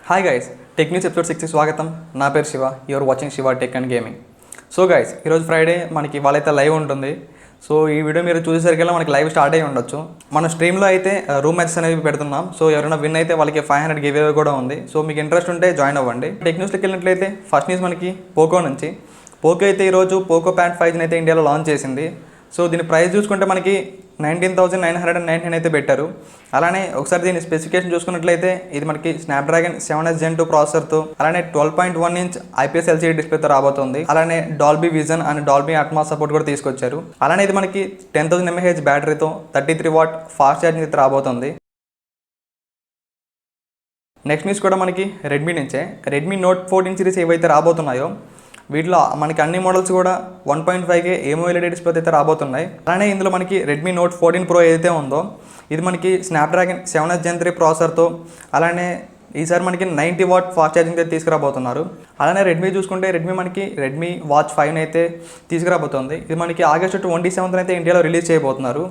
Hi guys, tech news episode 6 స్వాగతం. నా పేరు Shiva. You're watching Shiva tech and gaming. So guys, ఈరోజు ఫ్రైడే మనకి వాళ్ళైతే లైవ్ ఉంటుంది. సో ఈ వీడియో మీరు చూసేసరికల్లా మనకి లైవ్ స్టార్ట్ అయ్యి ఉండొచ్చు. మన స్ట్రీమ్లో అయితే రూమ్ మ్యాచెస్ అనేవి పెడుతున్నాం. సో ఎవరైనా విన్ అయితే వాళ్ళకి 500 గివ్ అవే కూడా ఉంది. సో మీకు ఇంట్రెస్ట్ ఉంటే జాయిన్ అవ్వండి. టెక్ న్యూస్కి వెళ్ళినట్లయితే ఫస్ట్ న్యూస్ మనకి పోకో నుంచి. పోకో అయితే ఈరోజు పోకో ప్యాడ్ 5 అయితే ఇండియాలో లాంచ్ చేసింది. సో దీని ప్రైస్ చూసుకుంటే మనకి 19,999 అయితే పెట్టారు. అలానే ఒకసారి దీని స్పెసిఫికేషన్ చూసుకున్నట్లయితే ఇది మనకి స్నాప్డ్రాగన్ 7S Gen 2 ప్రాసెసర్తో, అలానే 12.1 ఇంచ్ IPS LCD డిస్ప్లేతో రాబోతుంది. అలానే Dolby vision and Dolby Atmos support కూడా తీసుకొచ్చారు. అలానే ఇది మనకి 10,000 mAh బ్యాటరీతో 33 వాట్ ఫాస్ట్ ఛార్జింగ్ అయితే రాబోతుంది. నెక్స్ట్ న్యూస్ కూడా మనకి రెడ్మీ నుంచే. రెడ్మీ నోట్ 14 సిరీస్ ఏవైతే రాబోతున్నాయో వీటిలో మనకి అన్ని మోడల్స్ కూడా 1.5K AMOLED డిస్ప్లే అయితే రాబోతున్నాయి. అలానే ఇందులో మనకి రెడ్మీ నోట్ 14 Pro ఏదైతే ఉందో ఇది మనకి స్నాప్డ్రాగన్ 7S Gen 3 ప్రాసెసర్తో, అలానే ఈసారి మనకి 90 వాట్ ఫాస్ట్ ఛార్జింగ్ అయితే తీసుకురాబోతున్నారు. అలానే రెడ్మీ చూసుకుంటే మనకి రెడ్మీ వాచ్ 5 అయితే తీసుకురాబోతుంది. ఇది మనకి ఆగస్టు 27 అయితే ఇండియాలో రిలీజ్ చేయబోతున్నారు.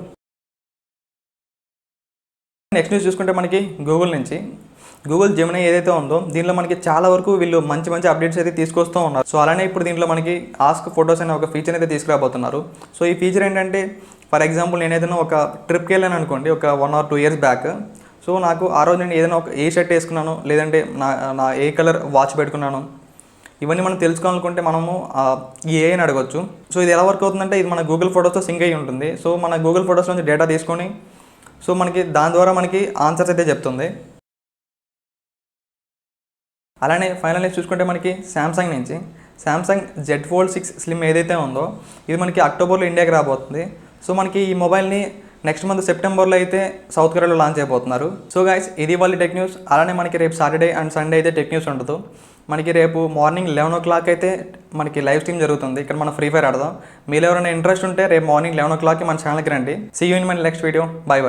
నెక్స్ట్ న్యూస్ చూసుకుంటే మనకి గూగుల్ నుంచి. గూగుల్ జెమినీ ఏదైతే ఉందో దీనిలో మనకి చాలా వరకు వీళ్ళు మంచి అప్డేట్స్ అయితే తీసుకొస్తూ ఉన్నారు. సో అలానే ఇప్పుడు దీంట్లో మనకి ఆస్క్ ఫొటోస్ అనే ఒక ఫీచర్ అయితే తీసుకురాబోతున్నారు. సో ఈ ఫీచర్ ఏంటంటే, ఫర్ ఎగ్జాంపుల్ నేను ఏదైనా ఒక ట్రిప్కి వెళ్ళాను అనుకోండి, ఒక 1 or 2 years బ్యాక్. సో నాకు ఆ రోజు నేను ఏదైనా ఒక ఏ షర్ట్ వేసుకున్నాను, లేదంటే నా ఏ కలర్ వాచ్ పెట్టుకున్నాను, ఇవన్నీ మనం తెలుసుకోవాలనుకుంటే మనము ఈ ఏఐని అడగొచ్చు. సో ఇది ఎలా వర్క్ అవుతుందంటే, ఇది మన గూగుల్ ఫొటోస్తో సింక్ అయ్యి ఉంటుంది. సో మన గూగుల్ ఫొటోస్ నుంచి డేటా తీసుకొని సో మనకి దాని ద్వారా మనకి ఆన్సర్స్ అయితే చెప్తుంది. అలానే ఫైనల్ న్యూస్ చూసుకుంటే మనకి శాంసంగ్ నుంచి. శాంసంగ్ Z Fold 6 Slim ఏదైతే ఉందో ఇది మనకి అక్టోబర్లో ఇండియాకి రాబోతుంది. సో మనకి ఈ మొబైల్ని నెక్స్ట్ మంత్ సెప్టెంబర్లో అయితే సౌత్ కొరియాలో లాంచ్ అయిపోతున్నారు. సో గైస్, ఇది వాళ్ళ టెక్ న్యూస్. అలానే మనకి రేపు సాటర్డే అండ్ సండే అయితే టెక్ న్యూస్ ఉండదు. మనకి రేపు మార్నింగ్ 11 o'clock అయితే మనకి లైవ్ స్ట్రీమ్ జరుగుతుంది. ఇక్కడ మనం ఫ్రీ ఫైర్ ఆడదాం. మీరు ఎవరైనా ఇంట్రెస్ట్ ఉంటే రేపు మార్నింగ్ 11 o'clock మన ఛానల్కి రండి. See you in my next video. By.